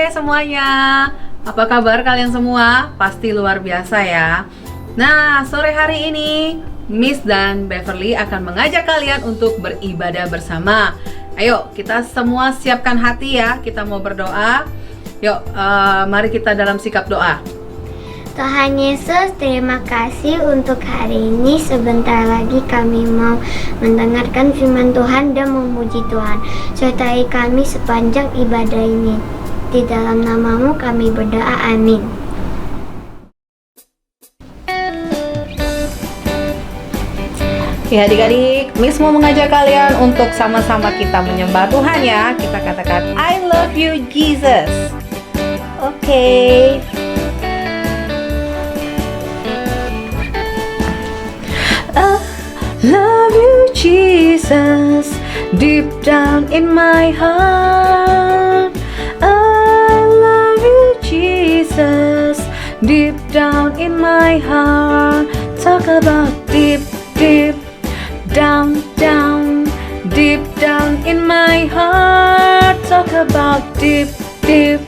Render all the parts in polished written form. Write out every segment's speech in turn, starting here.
sore semuanya. Apa kabar kalian semua? Pasti luar biasa ya. Nah, sore hari ini Miss dan Beverly akan mengajak kalian untuk beribadah bersama. Ayo, kita semua siapkan hati ya. Kita mau berdoa. Yuk, mari kita dalam sikap doa. Tuhan Yesus, terima kasih untuk hari ini. Sebentar lagi kami mau mendengarkan firman Tuhan dan memuji Tuhan. Sertai kami sepanjang ibadah ini. Di dalam nama-Mu kami berdoa, amin. Ya adik-adik, Miss mau mengajak kalian untuk sama-sama kita menyembah Tuhan ya. Kita katakan, I love you Jesus. Oke. Love you Jesus, deep down in my heart. I love you Jesus, deep down in my heart. Talk about deep, deep down, down, deep down in my heart. Talk about deep, deep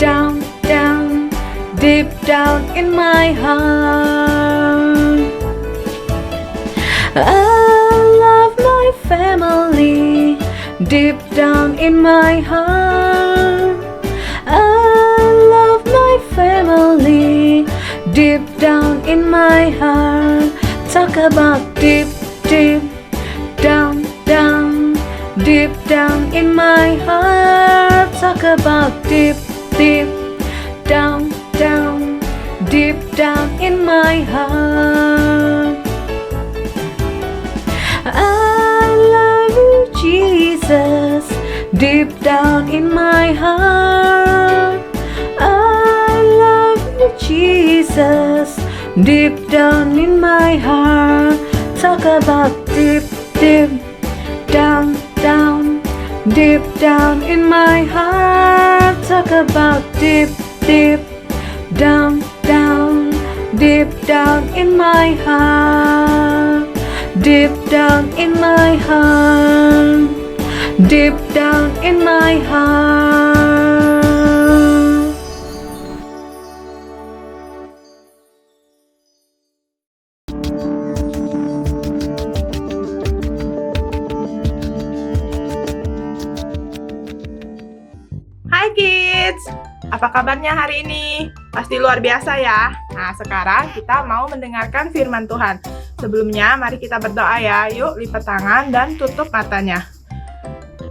down, down, deep down in my heart. I love my family, deep down in my heart. I love my family, deep down in my heart. Talk about deep, deep down, down, deep down in my heart. Talk about deep, deep down, down, deep down in my heart. I love you Jesus, deep down in my heart. I love you Jesus, deep down in my heart. Talk about deep, deep down, down, deep down in my heart. Talk about deep, deep down, down, deep down in my heart. Deep down in my heart, deep down in my heart. Hai kids, apa kabarnya hari ini? Pasti luar biasa ya. Nah, sekarang kita mau mendengarkan firman Tuhan. Sebelumnya, mari kita berdoa ya. Yuk, lipat tangan dan tutup matanya.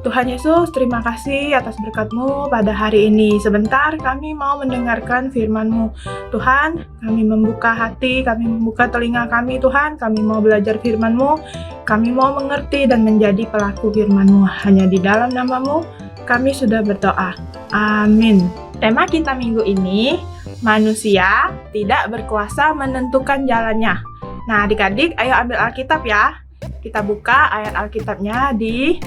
Tuhan Yesus, terima kasih atas berkat-Mu pada hari ini. Sebentar, kami mau mendengarkan firman-Mu. Tuhan, kami membuka hati, kami membuka telinga kami, Tuhan. Kami mau belajar firman-Mu. Kami mau mengerti dan menjadi pelaku firman-Mu. Hanya di dalam nama-Mu, kami sudah berdoa. Amin. Tema kita minggu ini, manusia tidak berkuasa menentukan jalannya. Nah, adik-adik, ayo ambil Alkitab ya. Kita buka ayat Alkitabnya di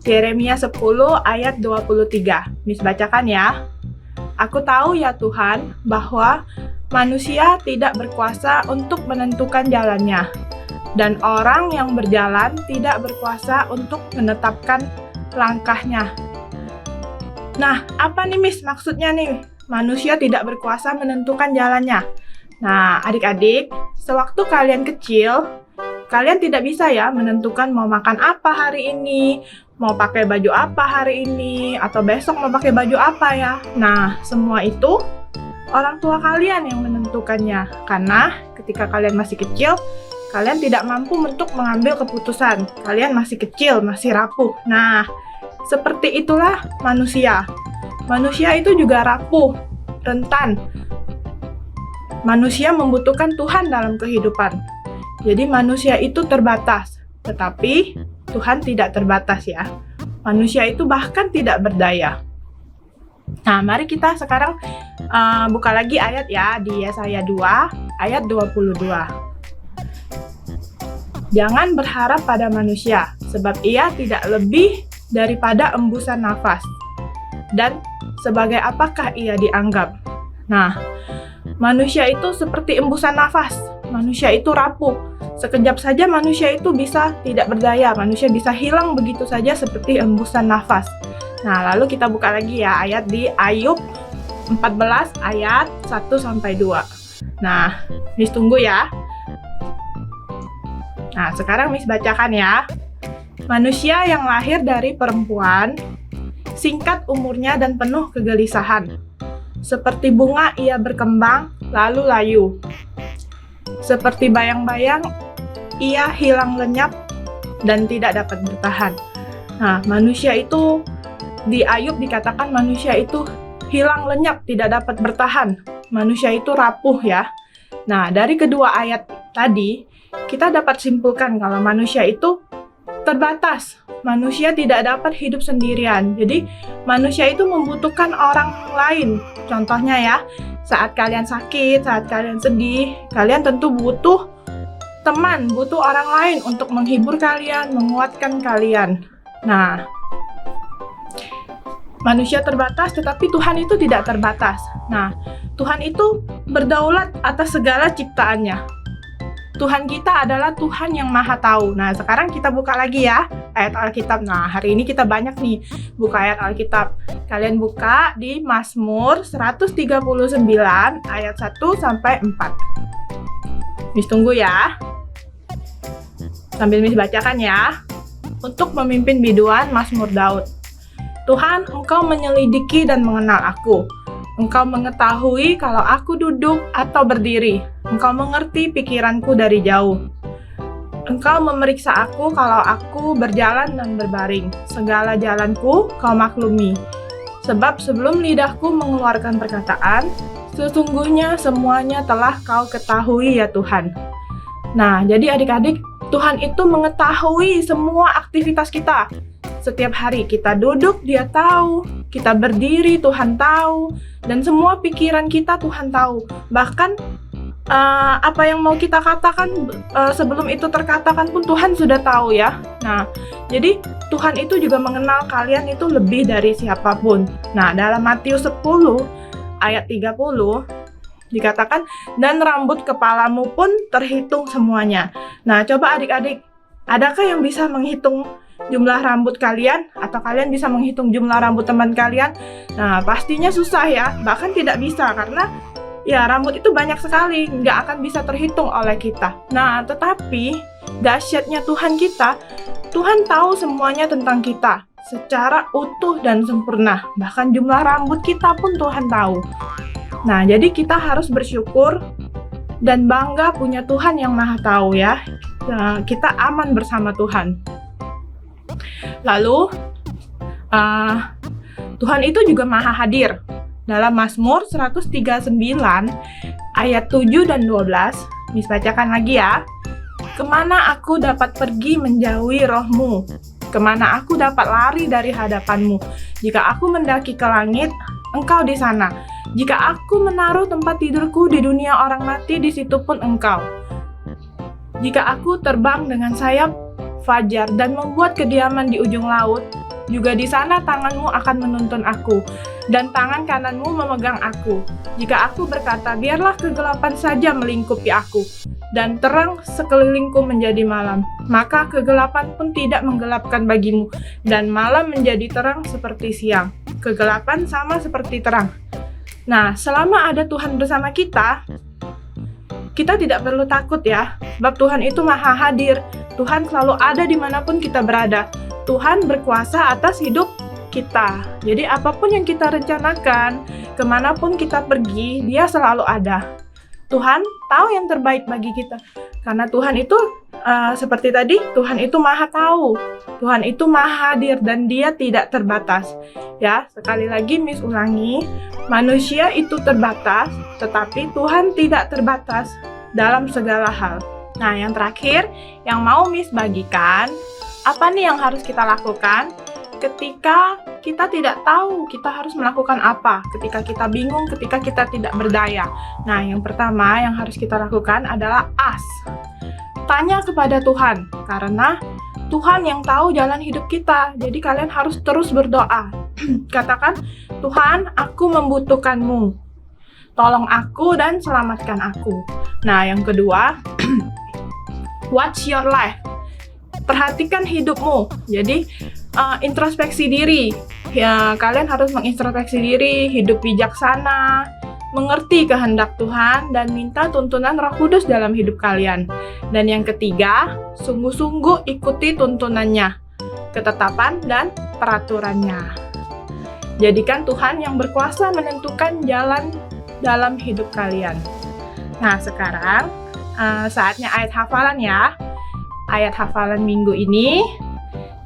Yeremia 10 ayat 23. Miss bacakan ya. Aku tahu ya Tuhan bahwa manusia tidak berkuasa untuk menentukan jalannya, dan orang yang berjalan tidak berkuasa untuk menetapkan langkahnya. Nah, apa nih Miss maksudnya nih? Manusia tidak berkuasa menentukan jalannya. Nah, adik-adik, sewaktu kalian kecil, kalian tidak bisa ya menentukan mau makan apa hari ini, mau pakai baju apa hari ini, atau besok mau pakai baju apa ya. Nah, semua itu orang tua kalian yang menentukannya. Karena ketika kalian masih kecil, kalian tidak mampu untuk mengambil keputusan. Kalian masih kecil, masih rapuh. Nah, seperti itulah manusia. Manusia itu juga rapuh, rentan. Manusia membutuhkan Tuhan dalam kehidupan. Jadi manusia itu terbatas, tetapi Tuhan tidak terbatas ya. Manusia itu bahkan tidak berdaya. Nah, mari kita sekarang buka lagi ayat ya di Yesaya 2 ayat 22. Jangan berharap pada manusia, sebab ia tidak lebih daripada embusan nafas. Dan sebagai apakah ia dianggap? Nah, manusia itu seperti embusan nafas. Manusia itu rapuh. Sekejap saja manusia itu bisa tidak berdaya. Manusia bisa hilang begitu saja seperti embusan nafas. Nah, lalu kita buka lagi ya ayat di Ayub 14 ayat 1-2. Nah, Miss tunggu ya. Nah, sekarang Miss bacakan ya. Manusia yang lahir dari perempuan, singkat umurnya dan penuh kegelisahan. Seperti bunga ia berkembang, lalu layu. Seperti bayang-bayang, ia hilang lenyap dan tidak dapat bertahan. Nah, manusia itu, di Ayub dikatakan manusia itu hilang lenyap, tidak dapat bertahan. Manusia itu rapuh ya. Nah, dari kedua ayat tadi, kita dapat simpulkan kalau manusia itu terbatas. Manusia tidak dapat hidup sendirian. Jadi, manusia itu membutuhkan orang lain. Contohnya ya, saat kalian sakit, saat kalian sedih, kalian tentu butuh teman, butuh orang lain untuk menghibur kalian, menguatkan kalian. Nah, manusia terbatas, tetapi Tuhan itu tidak terbatas. Nah, Tuhan itu berdaulat atas segala ciptaannya. Tuhan kita adalah Tuhan yang Maha Tahu. Nah, sekarang kita buka lagi ya ayat Alkitab. Nah, hari ini kita banyak nih buka ayat Alkitab. Kalian buka di Mazmur 139 ayat 1-4. Miss tunggu ya. Sambil Miss bacakan ya. Untuk memimpin biduan Mazmur Daud. Tuhan, Engkau menyelidiki dan mengenal aku. Engkau mengetahui kalau aku duduk atau berdiri. Engkau mengerti pikiranku dari jauh. Engkau memeriksa aku kalau aku berjalan dan berbaring. Segala jalanku Kau maklumi. Sebab sebelum lidahku mengeluarkan perkataan, sesungguhnya semuanya telah Kau ketahui ya Tuhan. Nah, jadi adik-adik, Tuhan itu mengetahui semua aktivitas kita. Setiap hari kita duduk, Dia tahu. Kita berdiri, Tuhan tahu. Dan semua pikiran kita Tuhan tahu. Bahkan apa yang mau kita katakan sebelum itu terkatakan pun Tuhan sudah tahu ya. Nah, jadi Tuhan itu juga mengenal kalian itu lebih dari siapapun. Nah, dalam Matius 10 ayat 30 dikatakan, dan rambut kepalamu pun terhitung semuanya. Nah, coba adik-adik, adakah yang bisa menghitung jumlah rambut kalian? Atau kalian bisa menghitung jumlah rambut teman kalian? Nah, pastinya susah ya, bahkan tidak bisa karena ya rambut itu banyak sekali, nggak akan bisa terhitung oleh kita. Nah, tetapi dahsyatnya Tuhan kita, Tuhan tahu semuanya tentang kita secara utuh dan sempurna. Bahkan jumlah rambut kita pun Tuhan tahu. Nah, jadi kita harus bersyukur dan bangga punya Tuhan yang Maha Tahu ya. Nah, kita aman bersama Tuhan. Lalu, Tuhan itu juga Maha Hadir. Dalam Mazmur 139 ayat 7 dan 12, Miss bacakan lagi ya. Kemana aku dapat pergi menjauhi roh-Mu? Kemana aku dapat lari dari hadapan-Mu? Jika aku mendaki ke langit, Engkau di sana. Jika aku menaruh tempat tidurku di dunia orang mati, di situ pun Engkau. Jika aku terbang dengan sayap fajar dan membuat kediaman di ujung laut, juga di sana tangan-Mu akan menuntun aku, dan tangan kanan-Mu memegang aku. Jika aku berkata, biarlah kegelapan saja melingkupi aku, dan terang sekelilingku menjadi malam, maka kegelapan pun tidak menggelapkan bagimu, dan malam menjadi terang seperti siang. Kegelapan sama seperti terang. Nah, selama ada Tuhan bersama kita tidak perlu takut ya, sebab Tuhan itu Maha Hadir. Tuhan selalu ada dimanapun kita berada. Tuhan berkuasa atas hidup kita. Jadi apapun yang kita rencanakan, kemanapun kita pergi, Dia selalu ada. Tuhan tahu yang terbaik bagi kita. Karena Tuhan itu, seperti tadi, Tuhan itu Maha Tahu. Tuhan itu Maha Hadir dan Dia tidak terbatas. Ya, sekali lagi Miss ulangi, manusia itu terbatas, tetapi Tuhan tidak terbatas dalam segala hal. Nah, yang terakhir, yang mau Miss bagikan, apa nih yang harus kita lakukan ketika kita tidak tahu kita harus melakukan apa, ketika kita bingung, ketika kita tidak berdaya. Nah, yang pertama yang harus kita lakukan adalah ask. Tanya kepada Tuhan, karena Tuhan yang tahu jalan hidup kita. Jadi kalian harus terus berdoa. Katakan, Tuhan, aku membutuhkan-Mu. Tolong aku dan selamatkan aku. Nah, yang kedua, watch your life. Perhatikan hidupmu. Jadi, introspeksi diri. Ya, kalian harus mengintrospeksi diri, hidup bijaksana, mengerti kehendak Tuhan, dan minta tuntunan Roh Kudus dalam hidup kalian. Dan yang ketiga, sungguh-sungguh ikuti tuntunannya, ketetapan dan peraturannya. Jadikan Tuhan yang berkuasa menentukan jalan dalam hidup kalian. Nah, sekarang saatnya ayat hafalan ya. Ayat hafalan minggu ini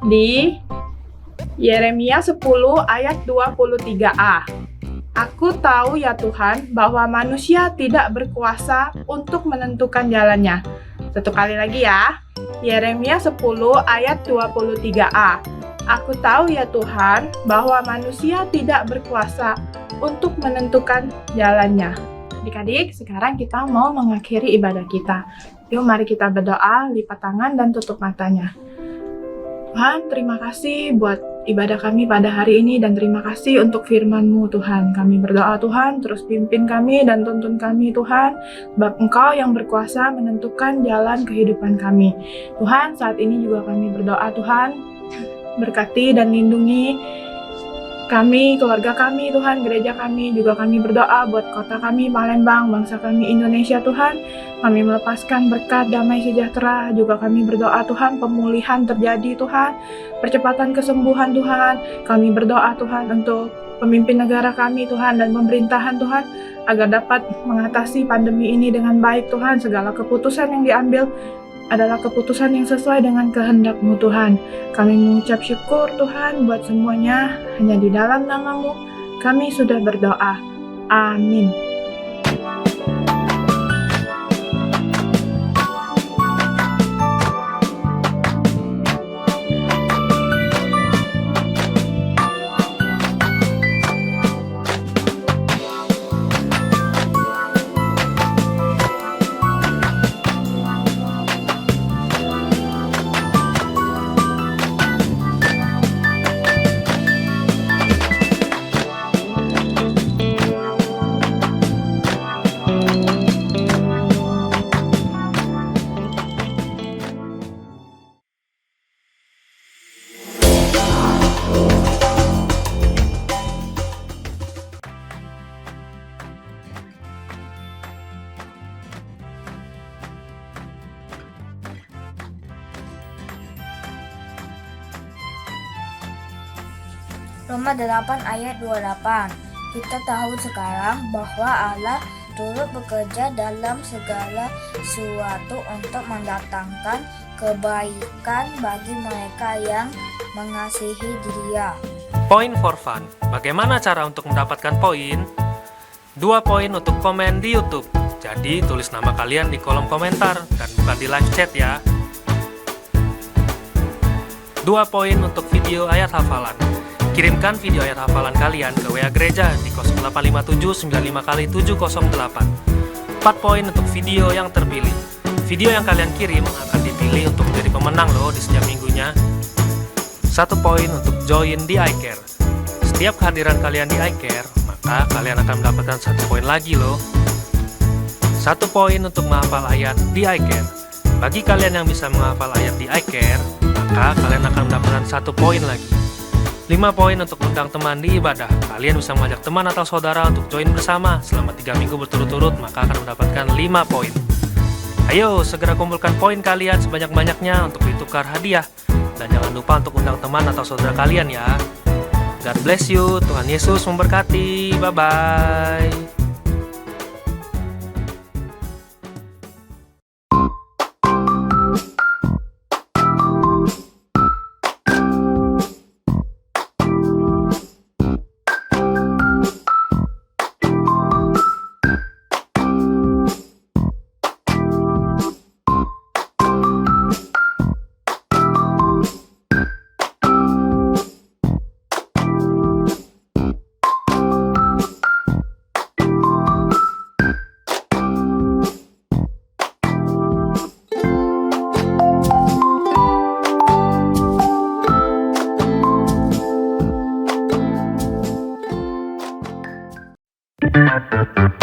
di Yeremia 10 ayat 23a. Aku tahu ya Tuhan bahwa manusia tidak berkuasa untuk menentukan jalannya. Satu kali lagi ya. Yeremia 10 ayat 23a. Aku tahu ya Tuhan bahwa manusia tidak berkuasa untuk menentukan jalannya. Adik-adik, sekarang kita mau mengakhiri ibadah kita. Yuk mari kita berdoa, lipat tangan dan tutup matanya. Tuhan, terima kasih buat ibadah kami pada hari ini dan terima kasih untuk firman-Mu Tuhan. Kami berdoa Tuhan, terus pimpin kami dan tuntun kami Tuhan, sebab Engkau yang berkuasa menentukan jalan kehidupan kami. Tuhan, saat ini juga kami berdoa Tuhan, berkati dan lindungi kami, keluarga kami Tuhan, gereja kami, juga kami berdoa buat kota kami, Palembang, bangsa kami Indonesia Tuhan. Kami melepaskan berkat damai sejahtera, juga kami berdoa Tuhan, pemulihan terjadi Tuhan, percepatan kesembuhan Tuhan. Kami berdoa Tuhan untuk pemimpin negara kami Tuhan dan pemerintahan Tuhan, agar dapat mengatasi pandemi ini dengan baik Tuhan. Segala keputusan yang diambil adalah keputusan yang sesuai dengan kehendak-Mu Tuhan. Kami mengucap syukur Tuhan buat semuanya, hanya di dalam nama-Mu kami sudah berdoa. Amin. Roma 8 ayat 28. Kita tahu sekarang bahwa Allah turut bekerja dalam segala sesuatu untuk mendatangkan kebaikan bagi mereka yang mengasihi Dia. Point for fun. Bagaimana cara untuk mendapatkan poin? 2 poin untuk komen di YouTube. Jadi tulis nama kalian di kolom komentar dan bukan di live chat ya. 2 poin untuk video ayat hafalan. Kirimkan video ayat hafalan kalian ke WA Gereja di 0857 95 kali 708. 4 poin untuk video yang terpilih. Video yang kalian kirim akan dipilih untuk menjadi pemenang loh di setiap minggunya. 1 poin untuk join di iCare. Setiap kehadiran kalian di iCare, maka kalian akan mendapatkan 1 poin lagi loh. 1 poin untuk menghafal ayat di iCare. Bagi kalian yang bisa menghafal ayat di iCare, maka kalian akan mendapatkan 1 poin lagi. 5 poin untuk undang teman di ibadah. Kalian bisa mengajak teman atau saudara untuk join bersama selama 3 minggu berturut-turut, maka akan mendapatkan 5 poin. Ayo, segera kumpulkan poin kalian sebanyak-banyaknya untuk ditukar hadiah. Dan jangan lupa untuk undang teman atau saudara kalian ya. God bless you, Tuhan Yesus memberkati. Bye-bye. Thank you.